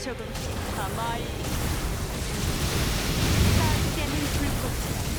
조금씩 가마이 따지는 불꽃이다.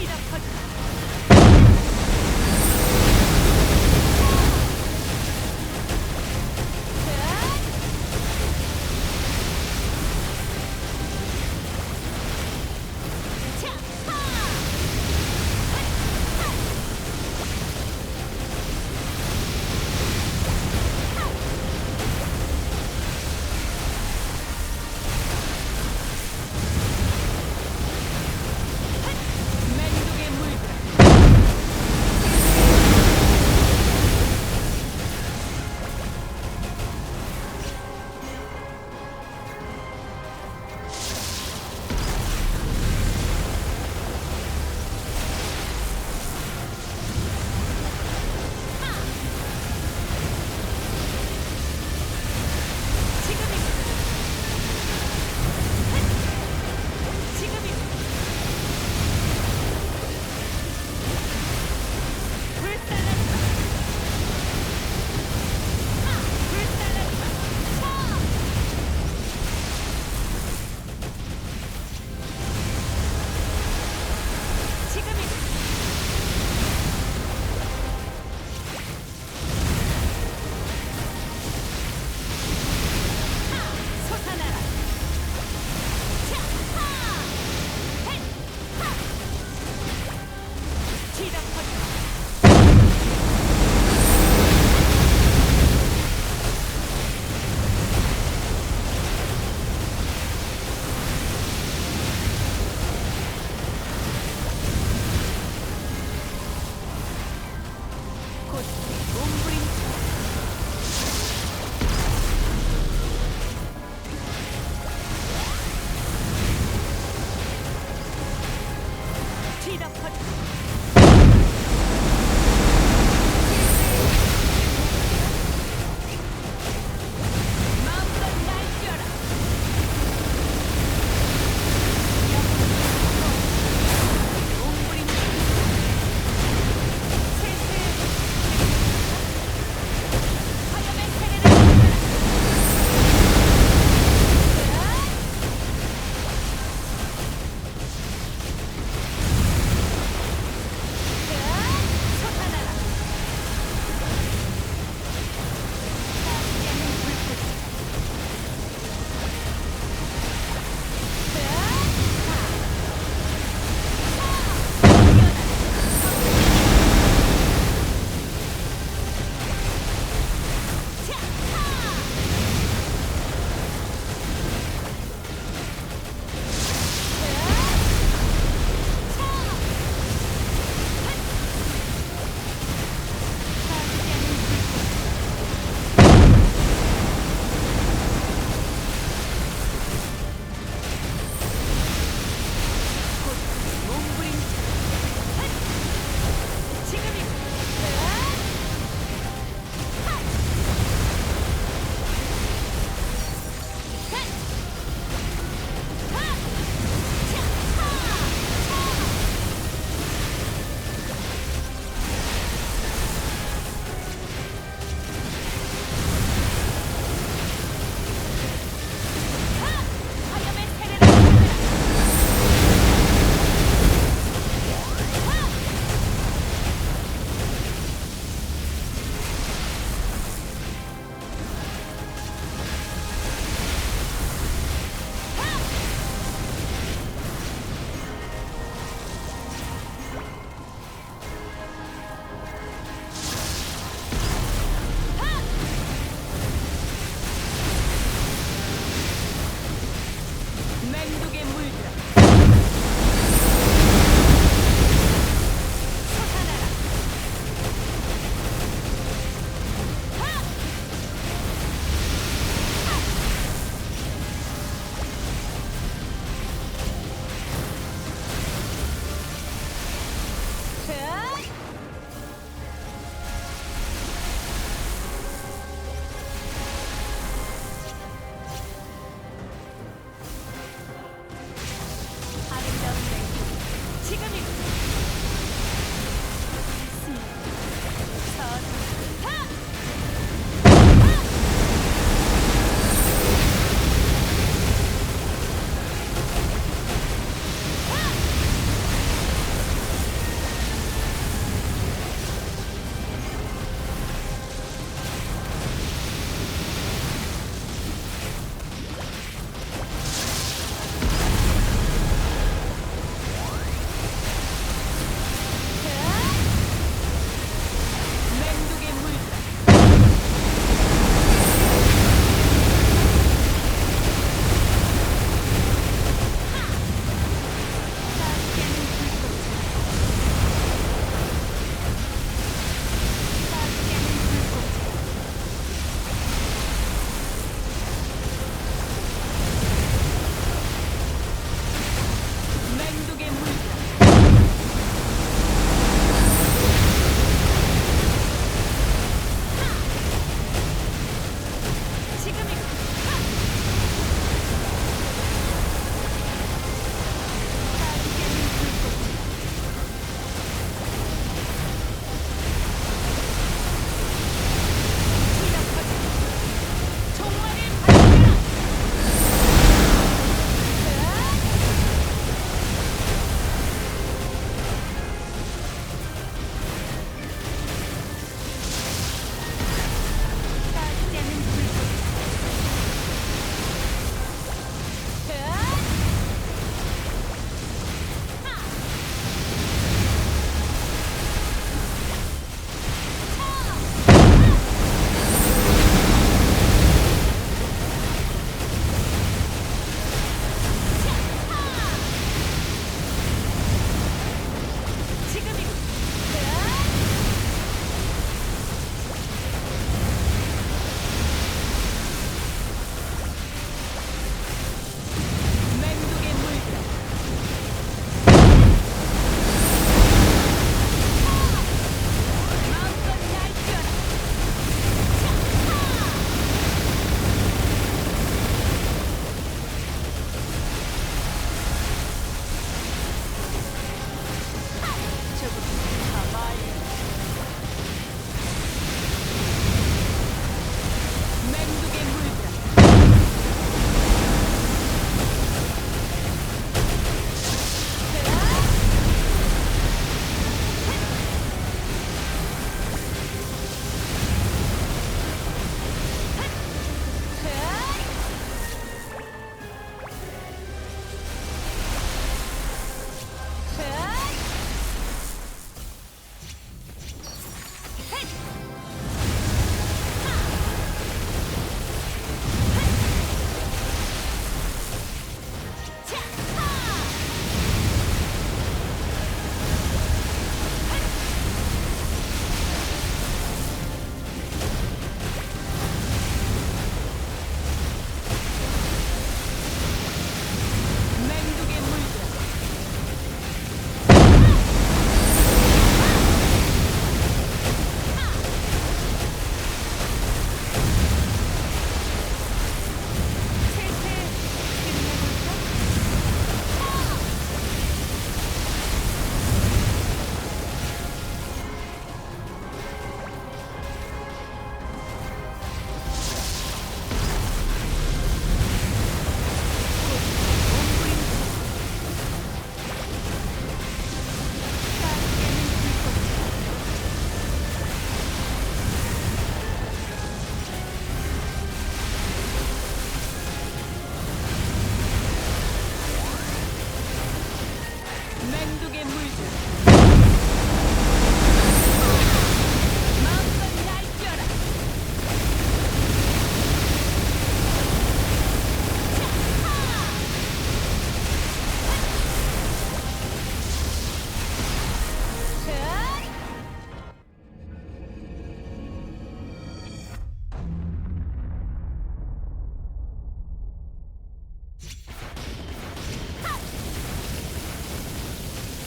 피가 퍼진다. 맹독의 물결. 지금이다. 불살랐다. 불살랐다. 지금이다. 솟아나라. 뒤덮어져. 곧 몸부림쳐. 뒤덮어져. 마음껏 날뛰어라. 몸부림쳐. 슬슬 화염의 세례를 받아라.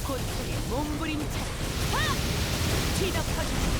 고통의 몸부림처럼 뒤덮어주지.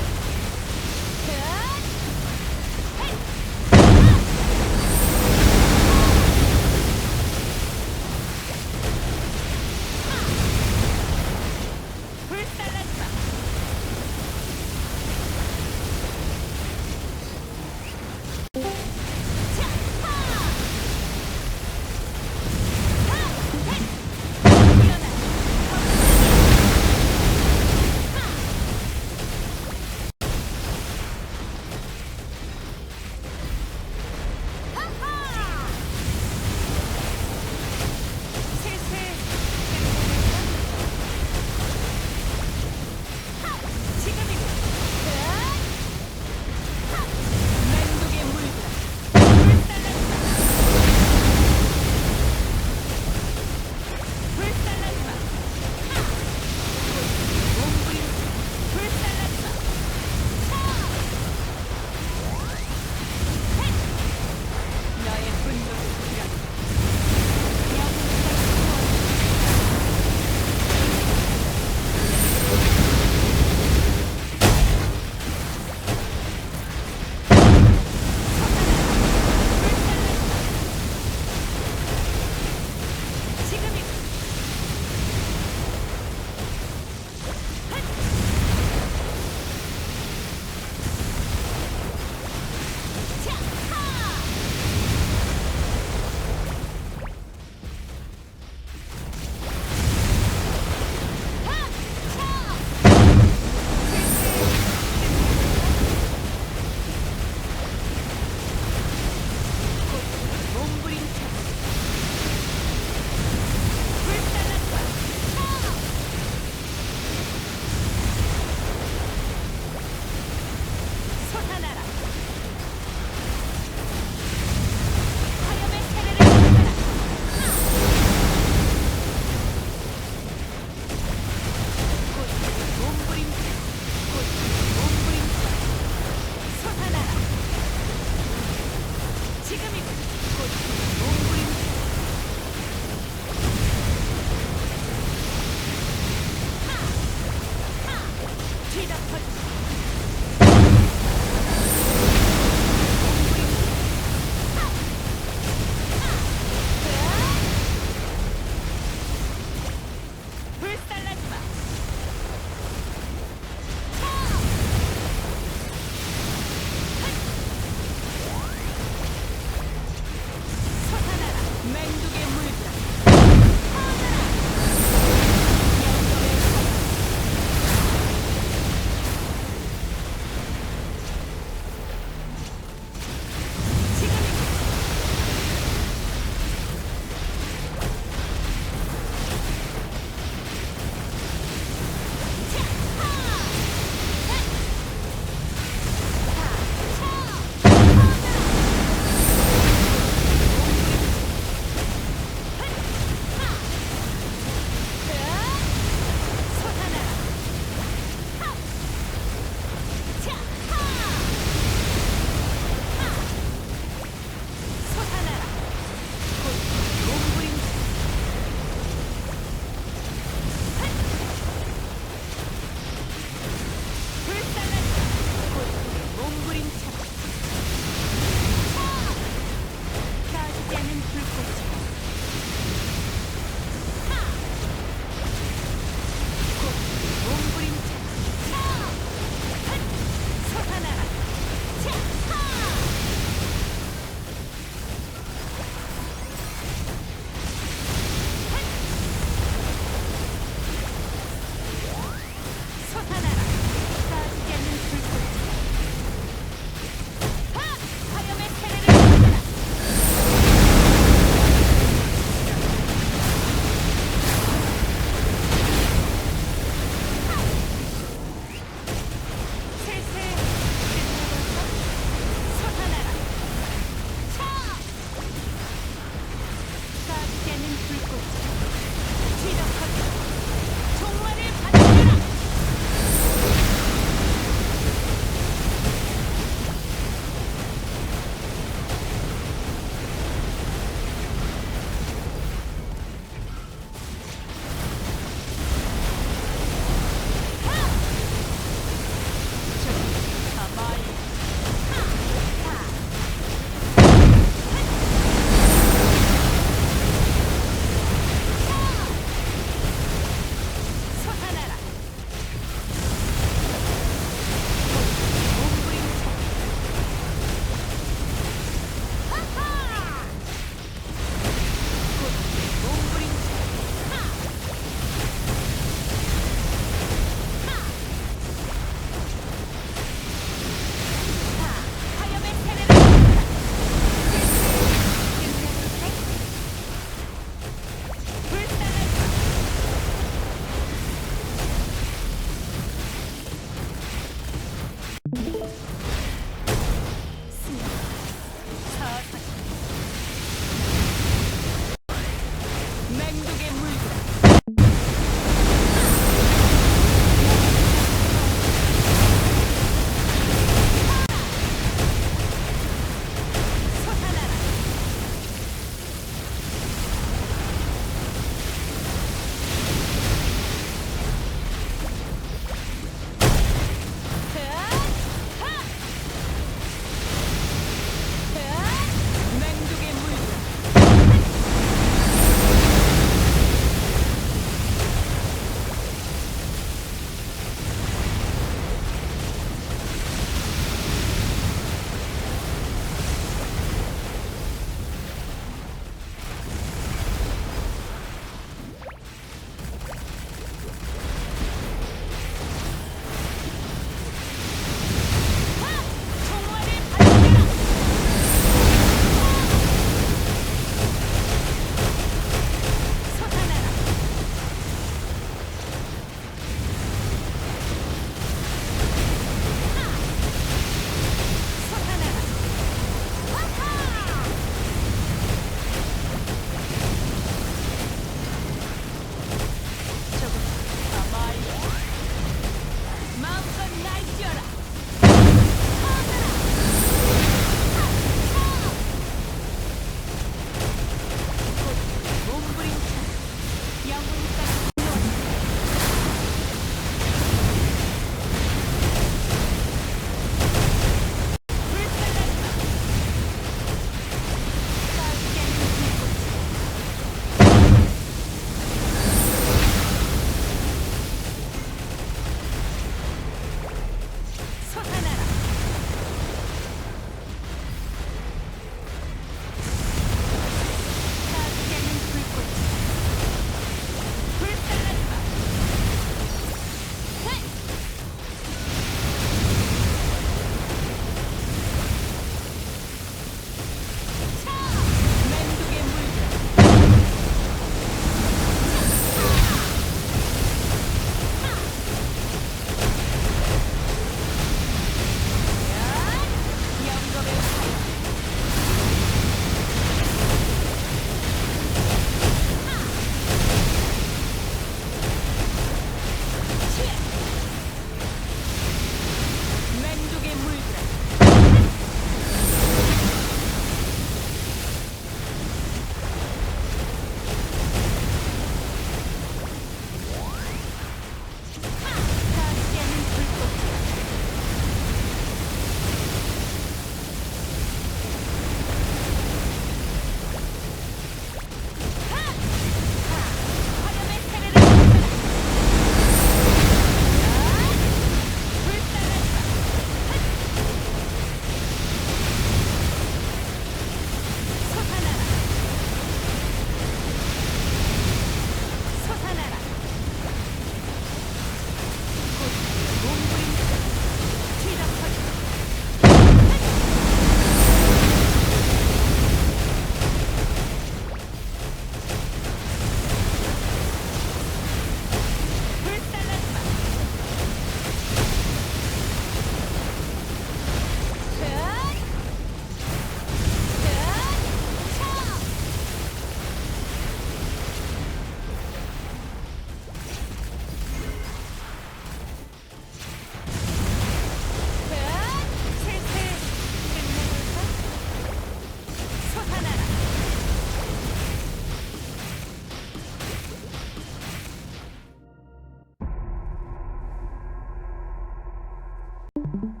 으앗!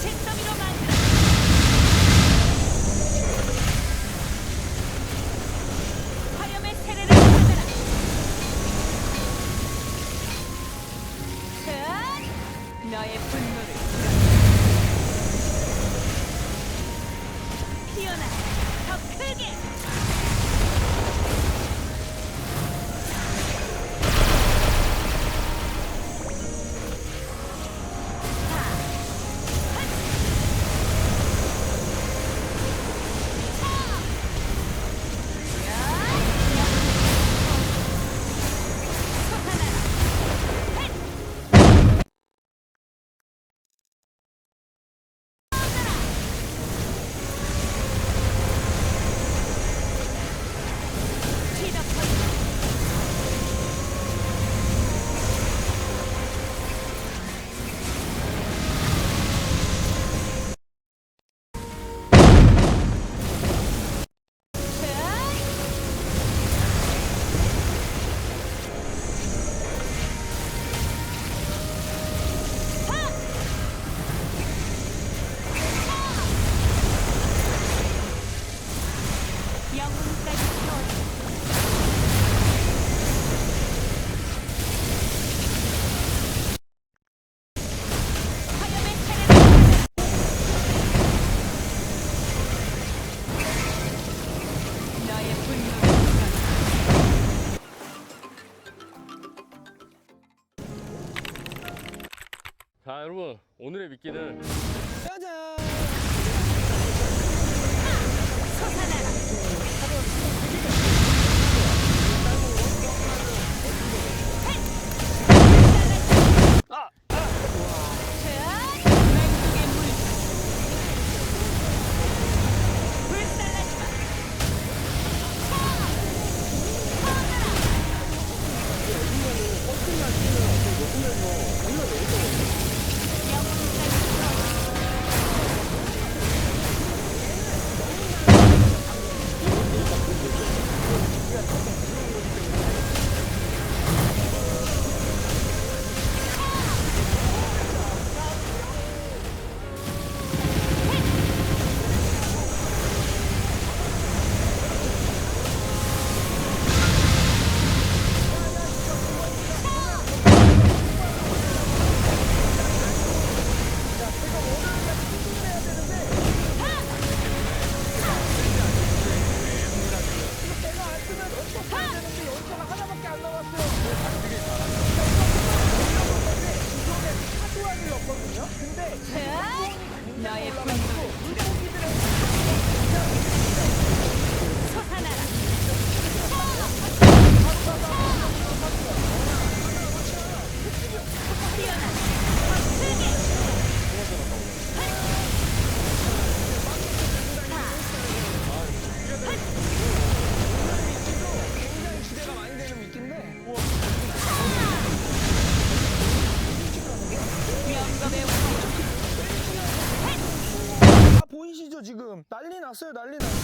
잿더미로 만들어 화염의 세례를 받아라. 으앗! 너의 분노를 피어나 더 크게. 영혼까지 태워줘. 화염의 세례를 받아라. 너의 분노를 자, 여러분, 오늘의 미끼는 짜잔! 솟아나라. 으앗! 맹독의 물. 불살라지 마. 영혼까지 태워줘. 보이죠 지금? 난리 났어요, 난리 났어.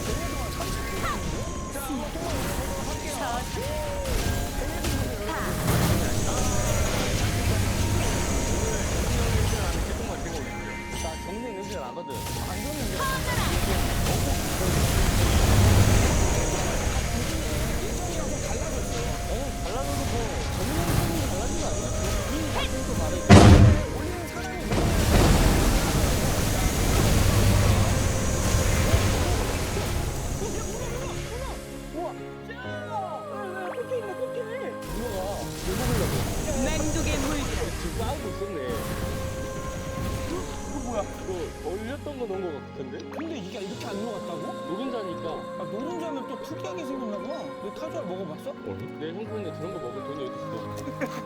대회 동안 39분인데? 자, 한번 통화 올려보도록 할게요. 나 정리 냄새가 나거든. 안 좋는데? 예전이랑 좀 달라졌어요. 달라져도 뭐 정리 냄새는 달라진 거 아니겠어? 이 또 말해. 올리는 사람이 맹독의 물결. 지금 싸우고 있었네. 이거 뭐야? 이거 얼렸던 거 넣은 거 같은데? 근데 이게 이렇게 안 녹았다고? 노른자니까. 아, 노른자면 또 특이하게 생겼나 봐. 너 타조알 먹어봤어? 내 형편에 그런 거 먹을 돈이 어딨어?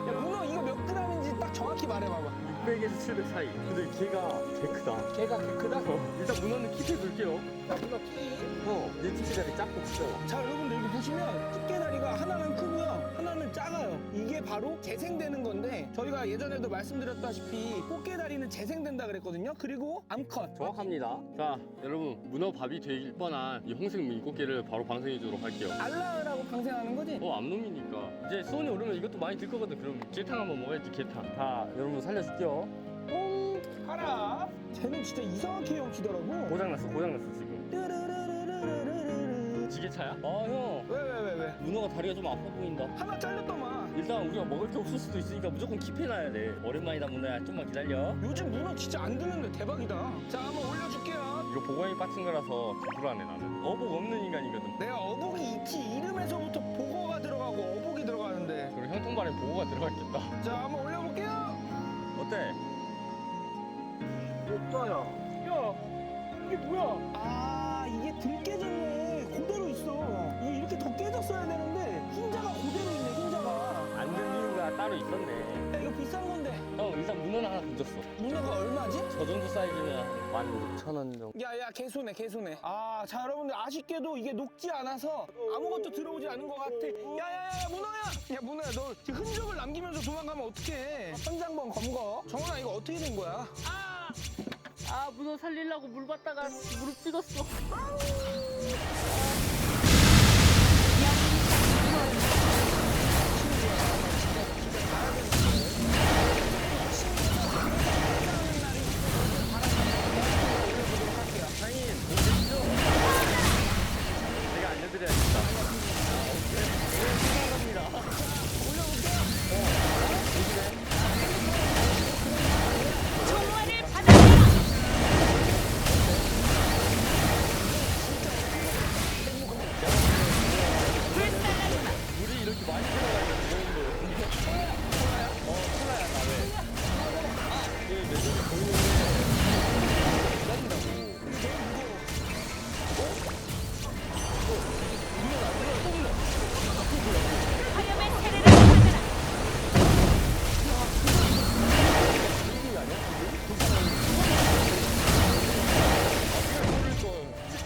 야, 문어 이거 몇 g인지 딱 정확히 말해봐봐. 600에서 700 사이. 근데 걔가 개 크다. 걔가 개 크다? 일단 문어는 킵해 둘게요. 야, 문어 키. 얘 티시다리 작고 크죠? 자, 여러분들 여기 보시면 집게다리가 하나는 크고요. 하나는 작아요. 이게 바로 재생되는 건데 저희가 예전에도 말씀드렸다시피 꽃게다리는 재생된다 그랬거든요. 그리고 암컷. 정확합니다. 자, 여러분 문어밥이 될 뻔한 이 홍색 민꽃게를 바로 방생해 주도록 할게요. 알라으라고 방생하는 거지? 암놈이니까 이제 수온이 오르면 이것도 많이 들 거거든. 그럼 게탕 한번 먹어야지. 게탕. 자, 여러분 살려줄게요. 뽕! 가라! 쟤는 진짜 이상하게 헤엄치더라고. 고장났어 지금. 르르르르르르르르. 지게차야? 아 형, 왜? 문어가 다리가 좀 아파 보인다. 하나 잘렸더만. 일단 우리가 먹을 게 없을 수도 있으니까 무조건 킵해놔야 돼. 오랜만이다 문어야. 좀만 기다려. 요즘 문어 진짜 안 드는데 대박이다. 자, 한번 올려줄게요. 이거 보관이 빠진 거라서 불안해 나는. 어복 없는 인간이거든. 내가 어복이 있지. 이름에서부터 보고가 들어가고 어복이 들어가는데. 그리고 형통발에 보고가 들어갔겠다. 자, 한번 올려볼게요. 어때? 오빠야. 야, 이게 뭐야? 아, 이게 등 깨졌네. 그대로 있어. 이게 이렇게 더 깨졌어야 되는데 흰자가 그대로 있네. 흰자가. 안 들리는 거야 따로 있었네. 야, 이거 비싼 건데. 형 일단 문어는 하나 던졌어. 문어가 얼마지? 저 정도 사이즈면 16,000원 정도. 야, 개소네. 아, 자, 여러분들 아쉽게도 이게 녹지 않아서 아무것도 들어오지 않은 것 같아. 야, 문어야, 너 지금 흔적을 남기면서 도망가면 어떡해? 현장범 검거. 정원아, 이거 어떻게 된 거야? 아 문어 살리려고 물 받다가 무릎 찍었어. 장인 보시죠. 제가 알려드려야겠다. 감사합니다. 총알을 받아내라. 불살라지 마. 물이 이렇게 많이 들어가니까 이런 거. 콜라야 나 왜? 내 눈이 보이는데 기다린다고. 화염의 세례를 받아라. 이게 아니야?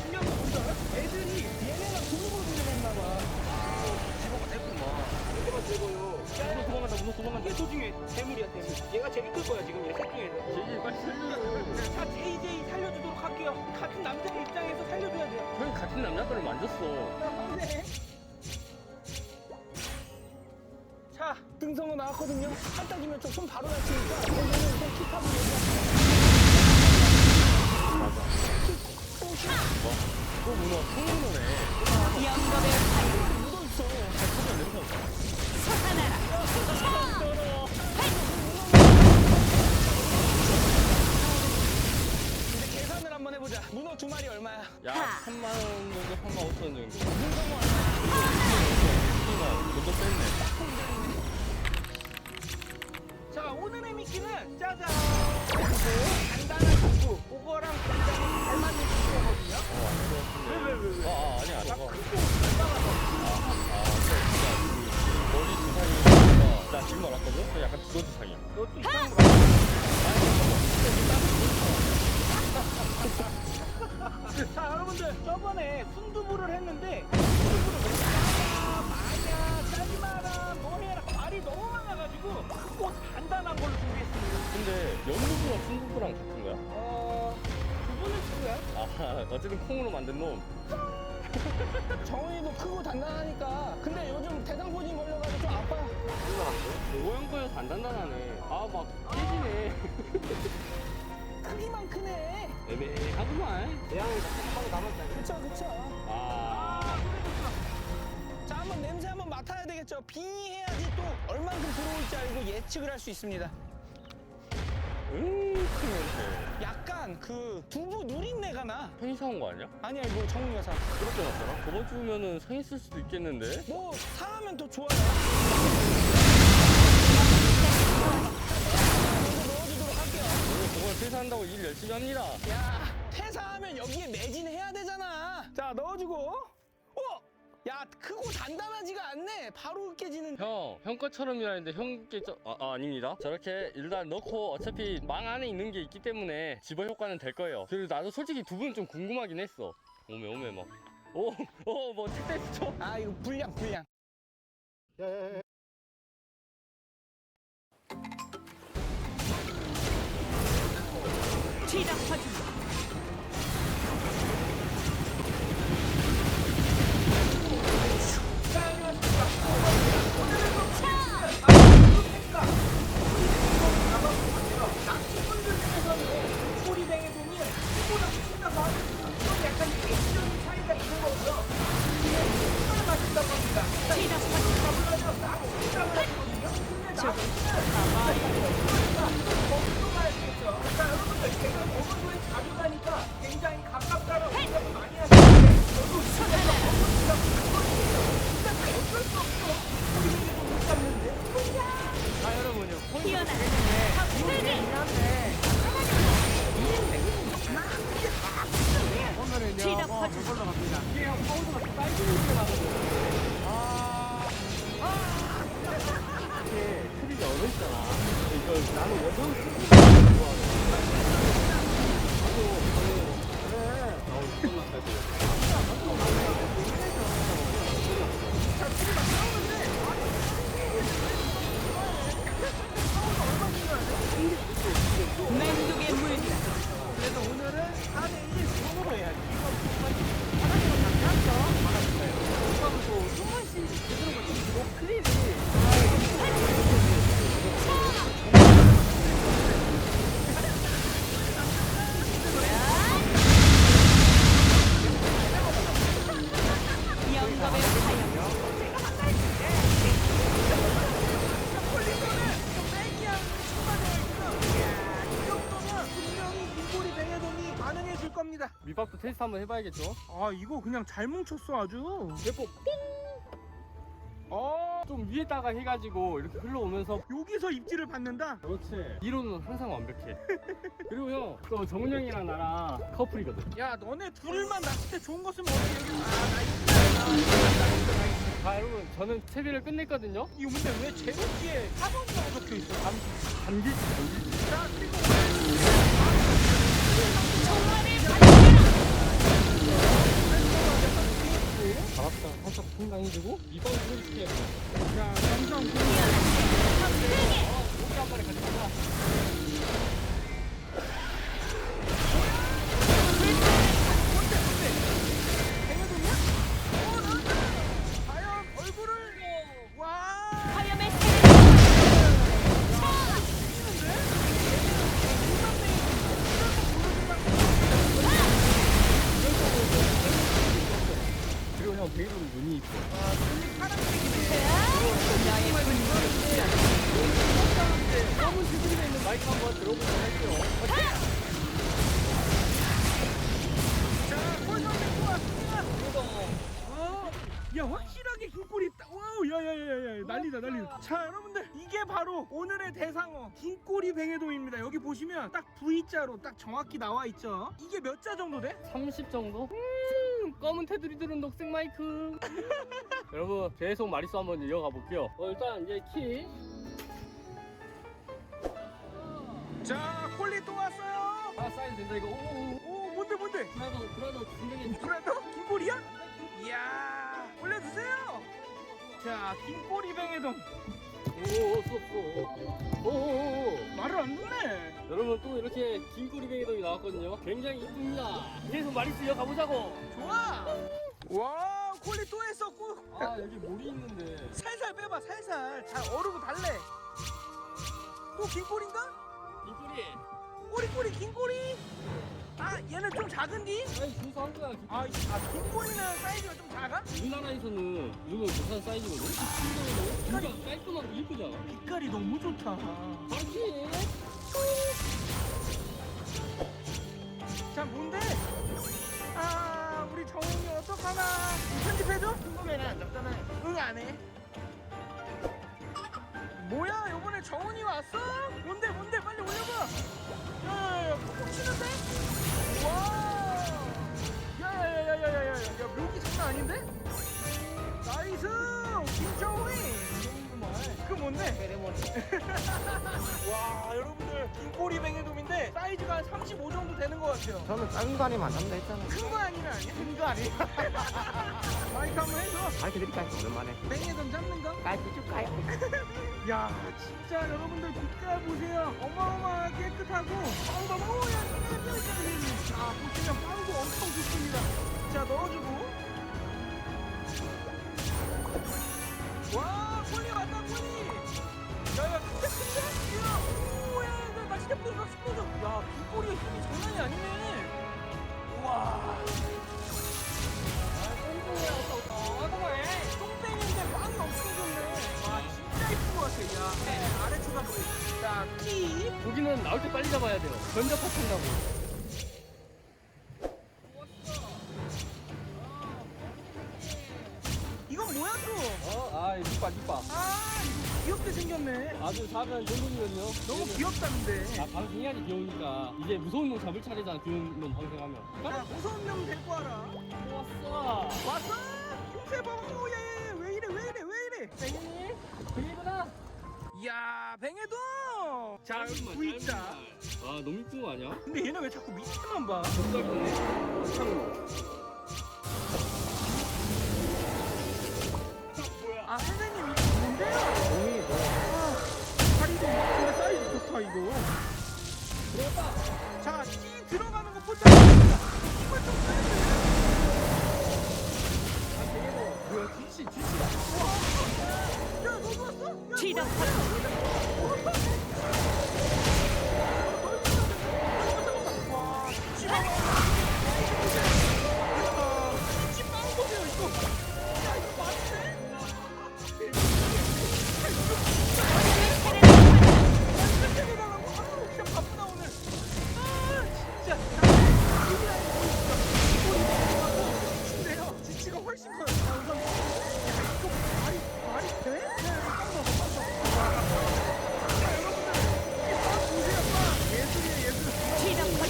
중요한 건 뭔지 알아? 애들이 얘네가 근육으로 들어갔나 봐. 지구가 됐구만. 문어 도망간다. 이게 도중에 대물이야, 대물. 얘가 제일 클 거야, 지금 얘 셋 중에서. 제일 빨리 살려줘. 자, JJ 살려주도록 할게요. 같은 남자 입장에서 살려줘야 돼요. 형 같은 남자들을 만졌어. 자, 등성어 나왔거든요. 한 딱이면 좀 손 바로 다치니까 오늘은 좀 킥하고 또 문어 통문어네. 영겁의 화염 묻어있어. 솟아나라. 이제 계산을 한번 해보자. 문어 2마리 얼마야? 야 3만 원 정도, 3만 5천 원 정도. 등성어 얼마야? 10만 돈도 뺐네. 자, 오늘의 미끼는 짜잔! 간단한 도구. 그거랑 굉장히 잘 맞는 도구거든요. 아 아니야 저거. 머리 주사위가 나 지금 알았거든? 약간 두더 주사위야. 너도 이상한 거 같아. 자, 여러분들 저번에 순두부를 했는데 순두부를 왜 짜냐, 마냐, 짜리마라, 뭐해라 말이 너무 많아가지고 꼭 간단한 걸로 준비했습니다. 근데 연두부랑 순두부랑 같은 거야? 두부는 그 거야? 아 어쨌든 콩으로 만든 놈. 정훈이도 크고 단단하니까. 근데 요즘 대상포진 걸려가지고 좀 아파. 모양 거여서 안 단단하네. 아 막 깨지네. 크기만 크네. 애매하구만. 내양이 한 방에 남았다. 그쵸. 아. 자, 한번 냄새 한번 맡아야 되겠죠. 빙의해야지 또 얼만큼 들어올지 알고 예측을 할 수 있습니다. 큰 냄새. 약간 그 두부 누린내가 나. 형이 사온 거 아니야? 아니야, 이거 정우가 사. 그렇게 났더라? 저번 주면은 상했을 수도 있겠는데? 뭐 사하면 더 좋아요. 이거 넣어주도록 할게요. 오늘 그걸 퇴사한다고 일 열심히 합니다. 야, 퇴사하면 여기에 매진해야 되잖아. 자, 넣어주고. 야, 크고 단단하지가 않네. 바로 으깨지는. 형 것처럼이라는데 형께 아닙니다. 저렇게 일단 넣고 어차피 망 안에 있는 게 있기 때문에 집어 효과는 될 거예요. 그리고 나도 솔직히 두부는 좀 궁금하긴 했어. 오메 막. 뭐 찍댔죠? 아, 이거 불량. 시작 퍼진다. 아 여러분요. 뛰어나. 턱세게. 시작 퍼진다. 이게 크기가 얼어 있잖아. 이거 나는 원형 크기 좋아하는. 맹독의 물들. 그래서 오늘은 4대1 손으로 해야지. 영겁의 사연. 가능해질 겁니다. 밑밥도 테스트 한번 해봐야겠죠? 아, 이거 그냥 잘 뭉쳤어 아주. 예뻐. 좀 위에다가 해가지고 이렇게 흘러오면서. 여기서 입질을 받는다. 그렇지. 이론은 항상 완벽해. 그리고 형, 또 정훈 형이랑 나랑 커플이거든. 야, 너네 둘만 낚을 때 좋은 거 쓰면 어떻게 여기? 자 여러분, 저는 채비를 끝냈거든요. 이거 근데 왜 제로기에 4번이라고 적혀 있어? 감기. 자, 그리고 총알을 발견해라. 바랍다 살짝 풍당해주고 이번 보여줄게. 자, 점점 턱세게. 여기 한 마리 같이 가자. 과연 얼굴을 와. 화염의 세례를. 그리고 형 베이로는 눈이 이뻐. 나의 분노를 검은 테두리가 있는 마이크 한번 들어보도록 할게요. 자, 꼴선배 좋아. 야, 확실하게 긴꼬리 있다. 와우, 야야야야, 난리다. 자, 여러분들, 이게 바로 오늘의 대상어 긴꼬리 뱅에돔입니다. 여기 보시면 딱 V자로 딱 정확히 나와 있죠. 이게 몇 자 정도 돼? 30 정도? 검은 테두리들은 녹색 마이크. 여러분 계속 마리수 한번 이어가 볼게요. 일단 이제 키. 자, 콜리 또 왔어요. 사이즈 된다 이거. 오, 뭔데? 그래도 분명히. 그래도 긴꼬리야? 이야, 올려주세요. 자, 긴꼬리 뱅에돔. 오오오오. 말을 안 듣네. 여러분 또 이렇게 긴 꼬리뱅이돔이 나왔거든요. 굉장히 이쁩니다. 계속 마리스 이어 가보자고. 좋아. 와, 콜리 또 했어. 아 여기 몰이 있는데. 살살 빼봐, 살살. 잘 어르고 달래. 또 긴 꼬리인가? 긴 꼬리. 꼬리 긴 꼬리. 아, 얘는 좀 작은디? 아니 준수한 거야. 긴 꼬리는 사이즈가 좀 작아? 우리나라에서는 이거 괜찮은 사이즈거든. 진짜 깔끔하고 이쁘잖아. 빛깔이 너무 좋다. 맞지? 자, 뭔데? 아, 우리 정훈이 어떡하나? 편집해줘? 궁금해는 안 잡잖아. 응, 안 해. 뭐야, 요번에 정훈이 왔어? 뭔데, 빨리 올려봐. 야, 콕콕 치는데? 와! 야, 묘기 장난 아닌데? 나이스! 김정훈이! 그 뭔데? 베레모니. 와, 여러분들 긴꼬리 뱅에돔인데 사이즈가 한 35 정도 되는 것 같아요. 저는 작은 거 아니면 안 잡는다 했잖아. 큰 거 아니라 아니야? 큰 거 아니야? 마이크 한번 해줘. 가르쳐 드릴까요? 오랜만에. 뱅에돔 잡는 거? 가르쳐 줄까요? 야, 진짜 여러분들 빛깔 보세요. 어마어마하게 깨끗하고 빵도 오야. 자, 보시면 빵도 엄청 좋습니다. 자, 넣어주고. 와, 콜리 왔다, 콜리. 야, 큰데? 야, 오야, 나 진짜 뿌리가 스포져. 야, 빈꼬리의 힘이 장난이 아니네. 우와. 똥땡인데 빵이 엄청 좋네. 와, 진짜 이쁜 것 같아. 야, 아래 쳐다보고. 자, 키. 고기는 나올 때 빨리 잡아야 돼요. 견적 파친다고. 이건 뭐야 또? 아, 이빨. 아, 이거 귀엽게 생겼네. 아주 작은 동물이거든요. 너무 귀엽다는데. 아, 방생해야지 귀여우니까. 이제 무서운 놈 잡을 차례잖아, 귀여운 놈 방생하면. 야, 무서운 놈 데리고 와라. 왔어. 왔어? 김세범. 오, 야, 왜 이래? 뱅이, 뱅이구나. 이야, 뱅에돔. 자, 여기 짧은 V자. 말. 아, 너무 이쁜 거 아니야? 근데 얘는 왜 자꾸 밑에만 봐? 정답이네. 창으로. 아, 선생님 이거 뭔데요? 아, 다리도 이거 사이즈 좋다 이거. 들어갔다. 자, 찌 들어가는 거 포착. 이걸 좀 빼야 뭐야, 뒤치. 야, 너도 왔어? 야, 지당 와, 찌 봐봐. 야, 찌 빵 보세요 이거. 야, 이거 맞네? 이렇게 해달라고? 아유, 진짜 바쁘다 오늘. 아, 진짜. 근데요, 지치가 훨씬 커요. 자, 우선. 야, 이거 말이 돼? 야, 빵 넣어. 자, 여러분들, 이 빵 보세요, 빵. 예술이에요, 예술. 지당 더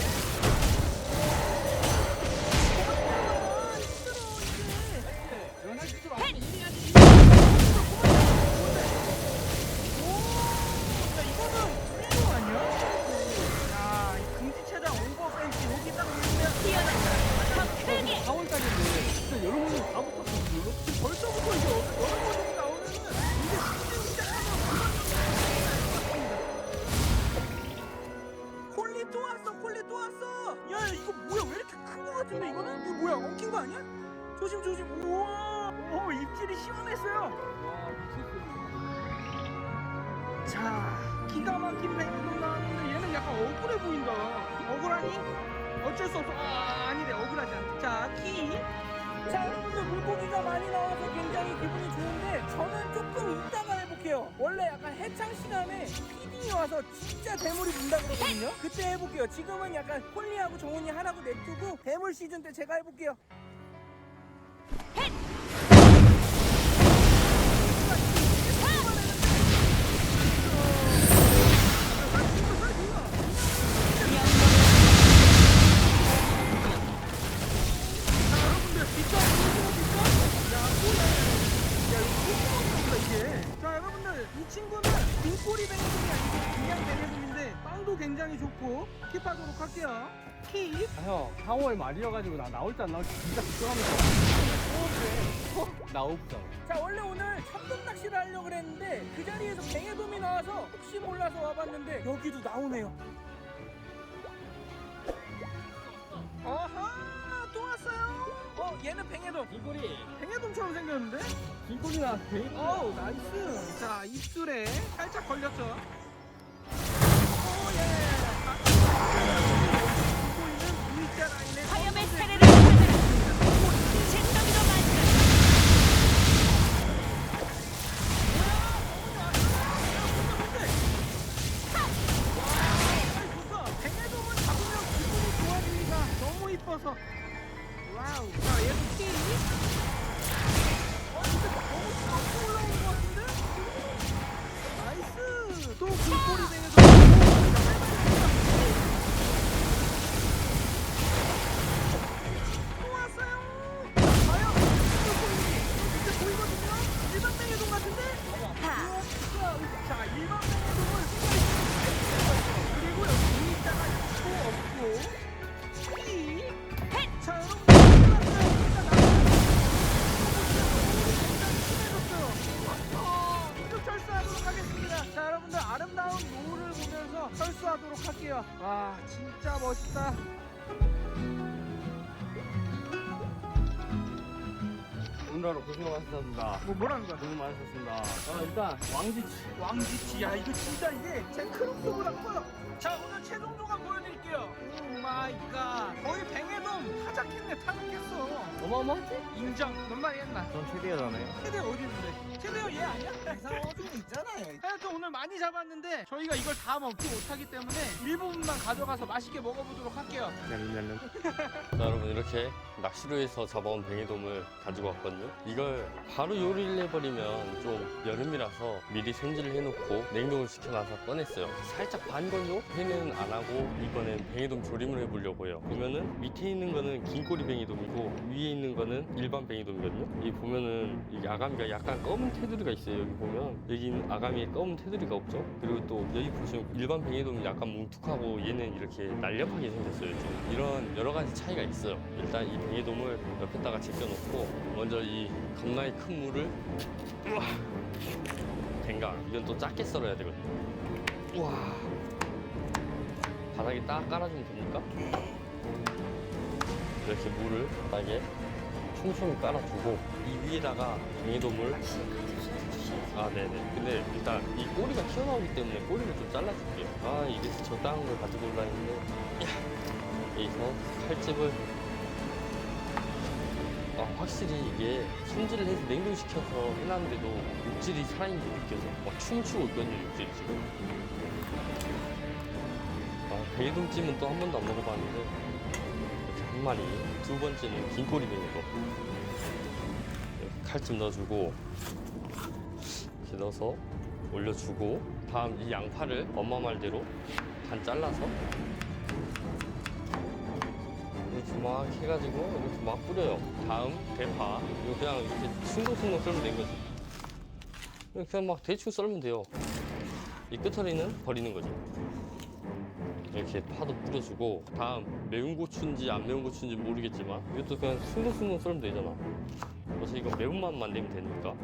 크게 4월달인데 진짜 여러분이 다 붙었어. 벌써부터 이제 여러분들이 나오면은 이제 시즌 시작하면 콜리 또 왔어. 야, 이거 뭐야? 왜 이렇게 큰 거 같은데 이거는? 이거 뭐야? 엉킨 거 아니야? 조심. 우와. 오, 입질이 시원했어요. 와, 미쳤어. 자, 기가 막힌 뱅에돔 나왔는데 얘는 약간 억울해 보인다. 억울하니? 어쩔 수 없어. 아, 아니래. 억울하지 않다. 자, 키. 자, 여러분들 물고기가 많이 나와서 굉장히 기분이 좋은데 저는 조금 이따가 해볼게요. 원래 약간 해창 시간에 피딩이 와서 진짜 대물이 문다 그러거든요. 그때 해볼게요. 지금은 약간 콜리하고 정훈이 하라고 냅두고 대물 시즌 때 제가 해볼게요. 자, 여러분들 이 친구는 빈꼬리 뱅에돔이 아니고 그냥 뱅에돔인데 빵도 굉장히 좋고 킵하도록 할게요. 킵. 아, 형, 4월 말이어가지고 나 나올 때 안 나올지 진짜 걱정하면서. 나 없어. 자, 원래 오늘 참돔 낚시를 하려고 그랬는데 그 자리에서 뱅에돔이 나와서 혹시 몰라서 와봤는데 여기도 나오네요. 있는 뱅에돔. 귀꼬리. 뱅에돔처럼 생겼는데? 귀꼬리나 뱅. 어우 나이스. 자 입술에 살짝 걸렸죠. 오예. 보고 있는 V자 라인의 화염의 세례를 받아라. 진더기로 만들. 뱅에돔은 잡으면 기분이 좋아집니다. 너무 이뻐서. 와우. 자 얘도 키. 근데 너무 쑥 올라오는 것 같은데? 나이스. 또 불꼬리 뱅에돔. 또 왔어요. 과연 이제 보이거든요. 일반 뱅에돔 같은데? 하. 자 일반 뱅에돔은 그리고 여기 V자가 있고 없고 P. 자 여러분 이쪽 철수하도록 하겠습니다. 자 여러분들 아름다운 노을을 보면서 철수하도록 할게요. 와 진짜 멋있다. 오늘하루 고생 많으셨습니다. 뭐라는 거야? 고생 많으셨습니다. 일단 왕지치. 왕지치. 야 이거 진짜 이게 제 크롭스보다 커요. 자 오늘 최종 조각 보여드릴게요. 오 마이 갓. 거의 뱅에돔 타작했네. 타작했어. 어마어마하지? 인정. 몇 마리 했나? 전 최대하잖아요. 최대 어디 있는데? 최대요 얘 아니야? 이상한 어둠이 있잖아요. 하여튼 오늘 많이 잡았는데 저희가 이걸 다 먹지 못하기 때문에 일부분만 가져가서 맛있게 먹어보도록 할게요. 자 여러분 이렇게 낚시로 해서 잡아온 뱅에돔을 가지고 왔거든요. 이걸 바로 요리를 해버리면 좀 여름이라서 미리 손질을 해놓고 냉동을 시켜놔서 꺼냈어요. 살짝 반 걸로 회는 안 하고 이번엔 뱅에돔 조림을 해보려고 해요. 보면은 밑에 있는 거는 긴꼬리 뱅에돔이고 위에 있는 거는 일반 뱅에돔이거든요. 이 보면은 이 아가미가 약간 검은 테두리가 있어요. 여기 보면 여기는 아가미에 검은 테두리가 없죠. 그리고 또 여기 보시면 일반 뱅에돔이 약간 뭉툭하고 얘는 이렇게 날렵하게 생겼어요. 좀 이런 여러 가지 차이가 있어요. 일단 이 뱅에돔을 옆에다가 제껴놓고 먼저 이 겁나게 큰 물을 우와 뱅강 이건 또 작게 썰어야 되거든요. 우와 바닥에 딱 깔아주면 됩니까? 이렇게 물을 바닥에 촘촘히 깔아주고 이 위에다가 뱅에돔을 네네. 근데 일단 이 꼬리가 튀어나오기 때문에 꼬리를 좀 잘라줄게요. 이래서 적당한 걸 가지고 올라 했는데 여기서 칼집을 확실히 이게 손질을 해서 냉동시켜서 해놨는데도 육질이 살아있는 게 느껴져. 막 춤추고 있거든요 육질이 지금. 뱅에돔찜은 또 한 번도 안 먹어봤는데 이렇게 한 마리. 두 번째는 긴꼬리 뱅에돔. 이렇게 칼집 넣어주고 이렇게 넣어서 올려주고 다음 이 양파를 엄마 말대로 반 잘라서 이렇게 막 해가지고 이렇게 막 뿌려요. 다음 대파 이거 그냥 이렇게 숭덩숭덩 썰면 된 거지. 그냥 막 대충 썰면 돼요. 이 끄트리는 버리는 거지. 이렇게 파도 뿌려주고 다음 매운 고추인지 안 매운 고추인지 모르겠지만 이것도 그냥 숭덩숭덩 썰면 되잖아. 그래서 이거 매운맛만 내면 되니까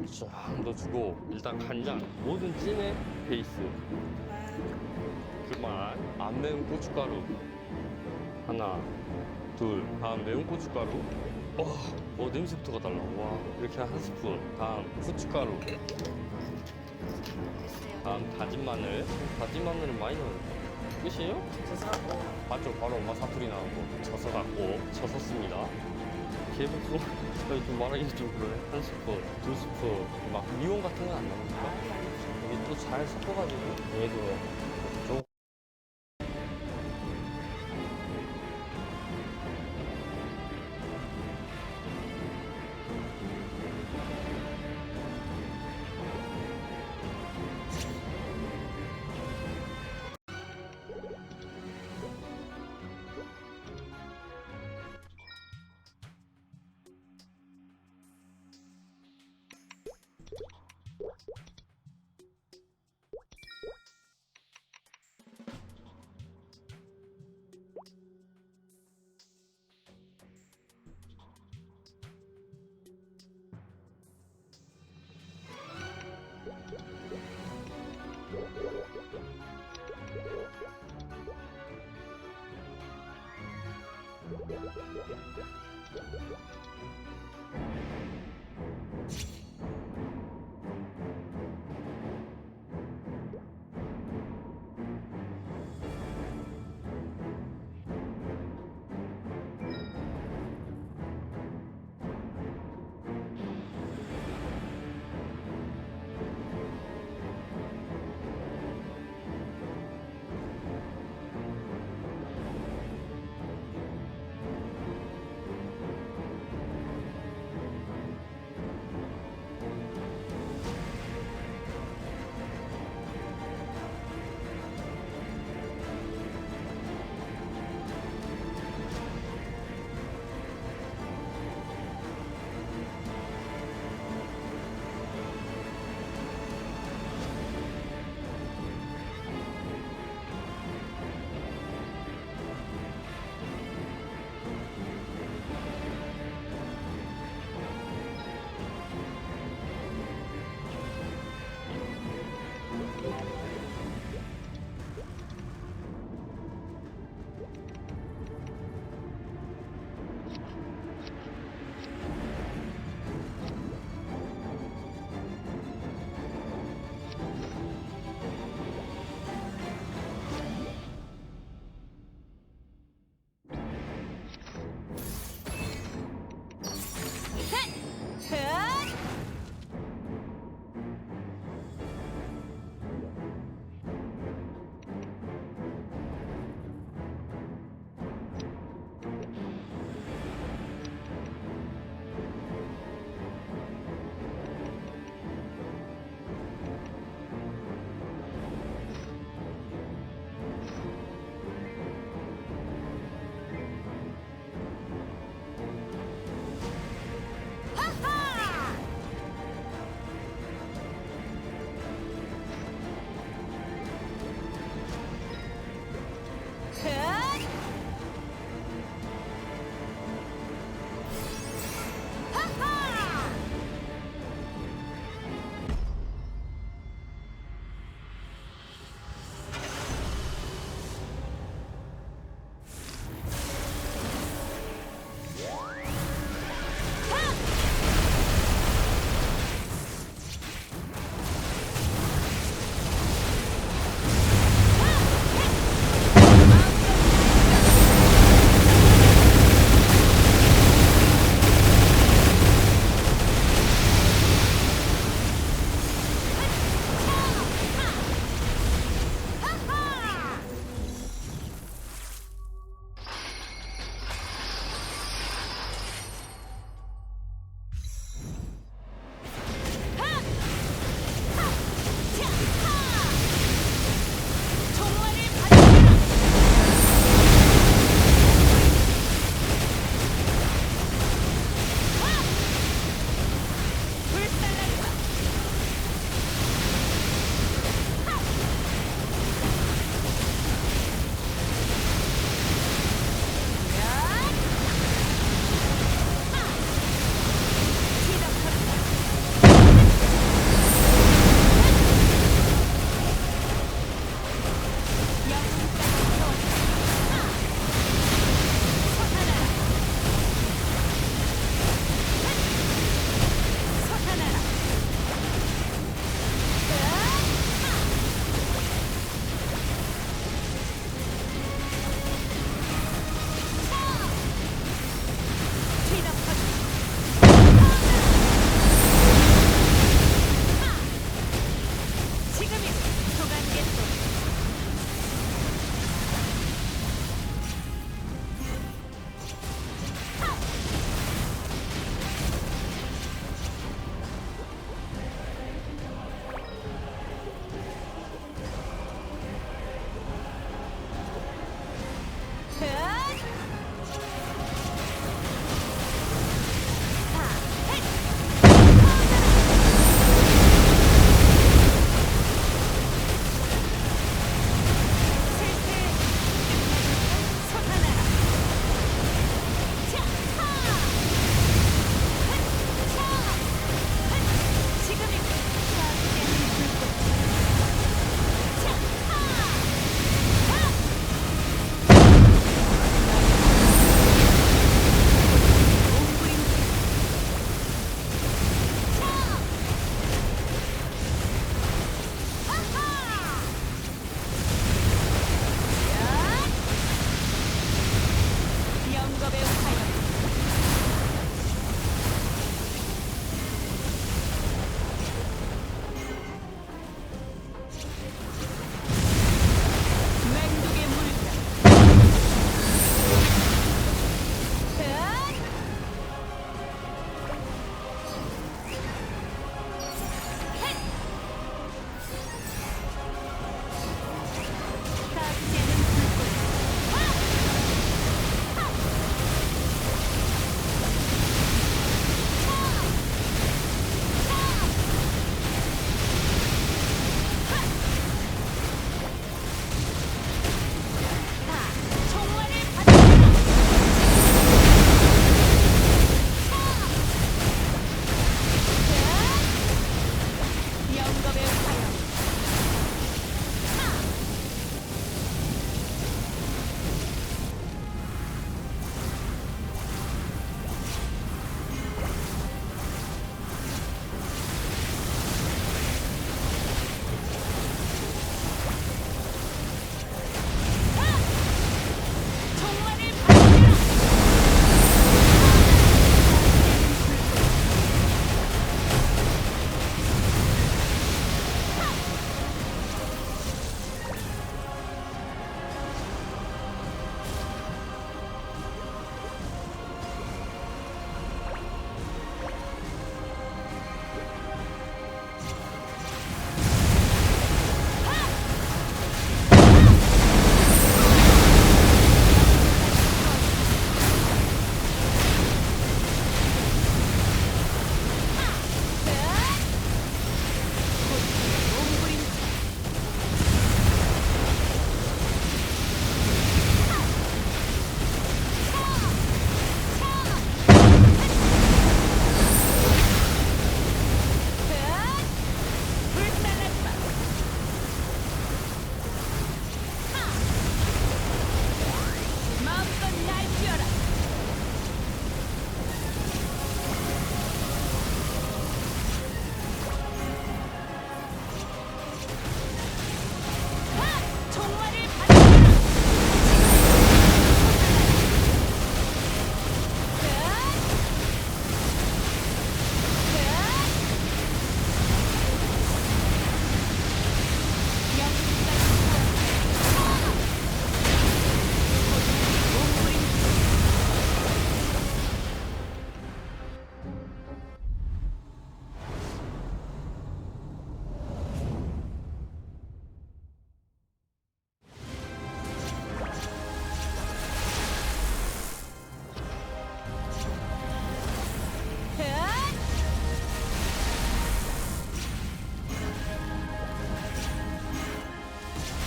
쫙 넣어주고 일단 간장 모든 찜의 베이스 그만 안 매운 고춧가루 하나 둘 다음 매운 고춧가루 냄새부터가 달라. 와 이렇게 한 스푼 다음 후춧가루 다음 다진 마늘 많이 넣어요. 끝이에요? 맞죠? 바로 엄마 사투리 나오고 져서 갖고 져섰습니다. 개복숭 좀 말하기 좀 그러네. 한 스푼, 두 스푼 막 미원 같은 건 안 나옵니까? 이게 또 잘 섞어가지고 얘도 좀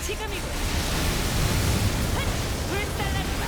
지금이군. 불살라주마.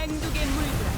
맹독에 물들어.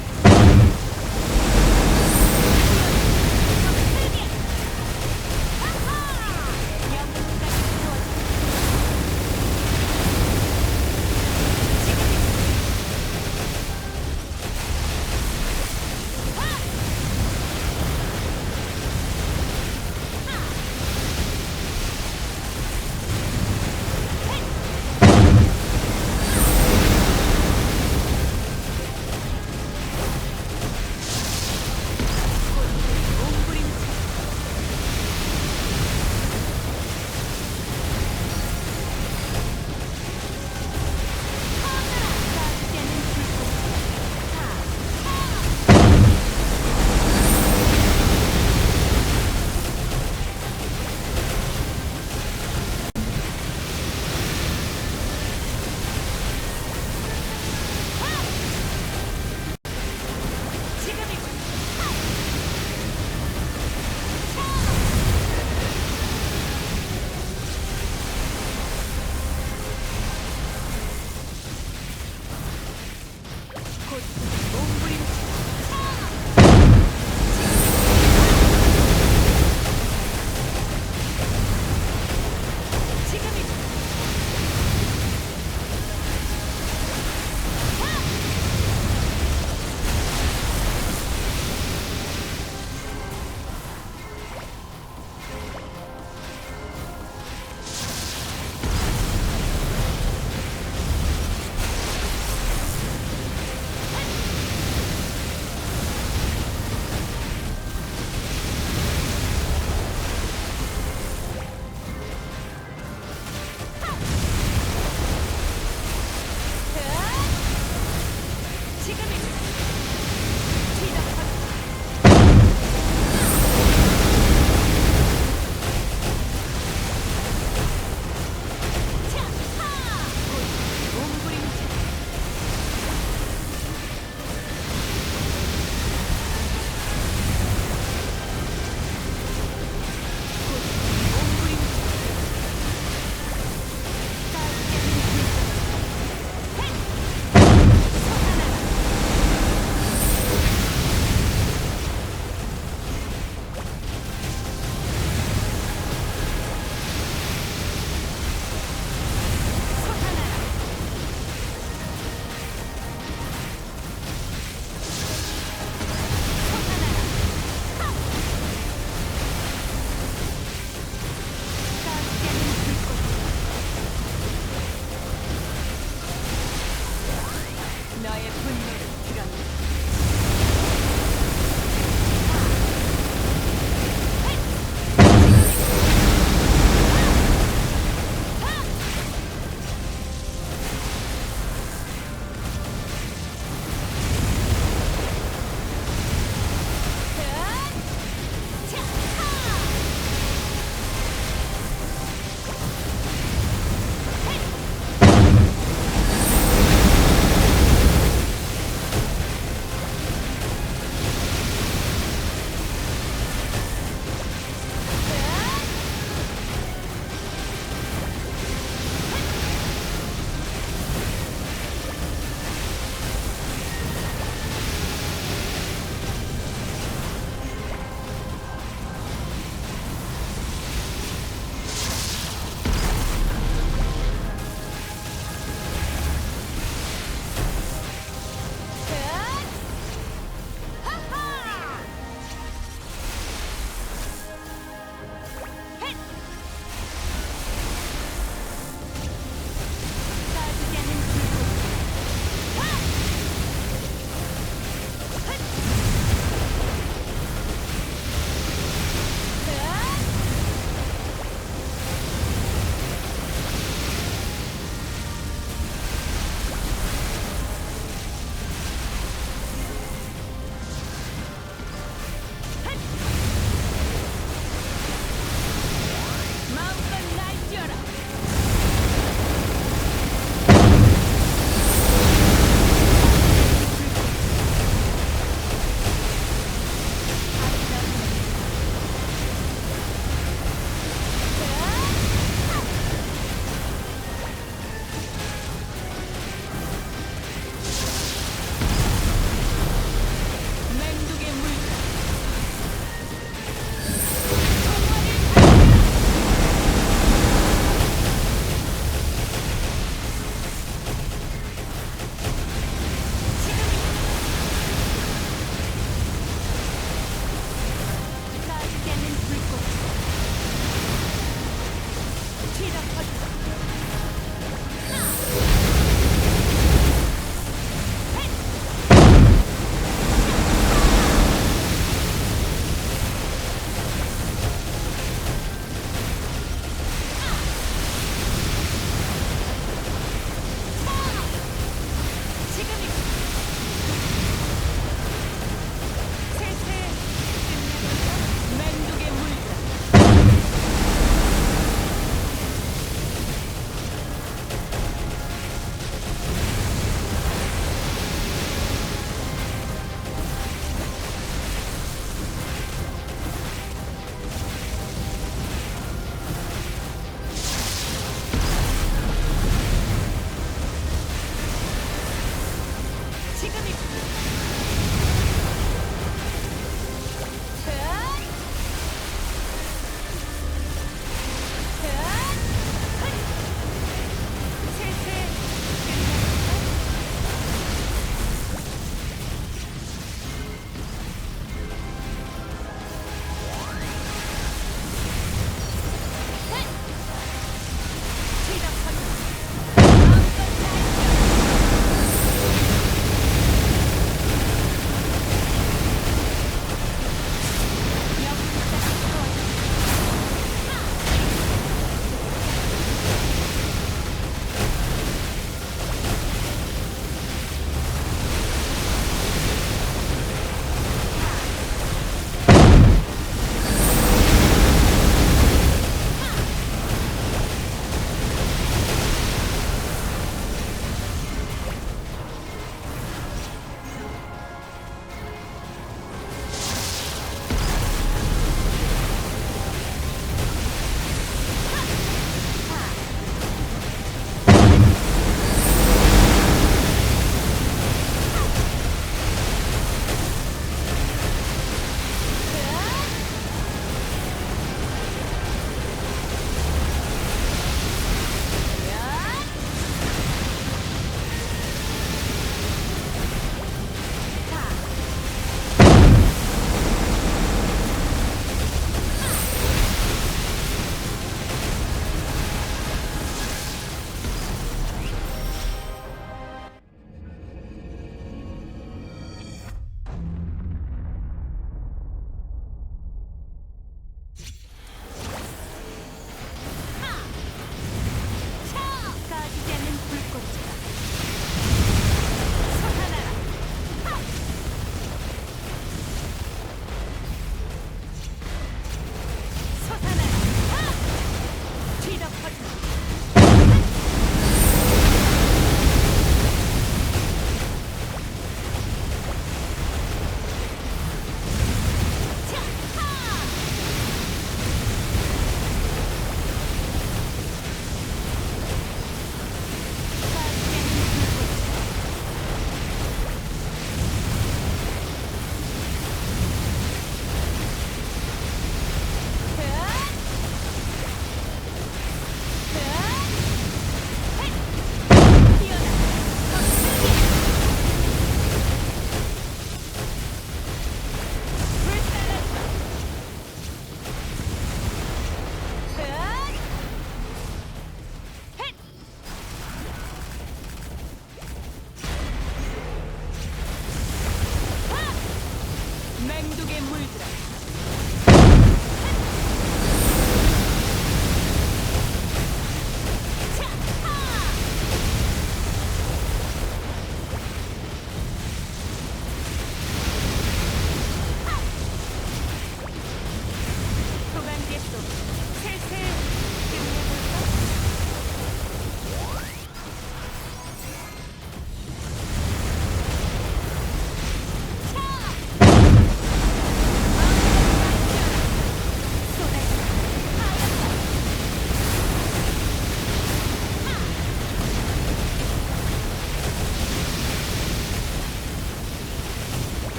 시작하자. 지금이 슬슬 끝내볼까? 맹독의 물자.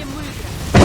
물들어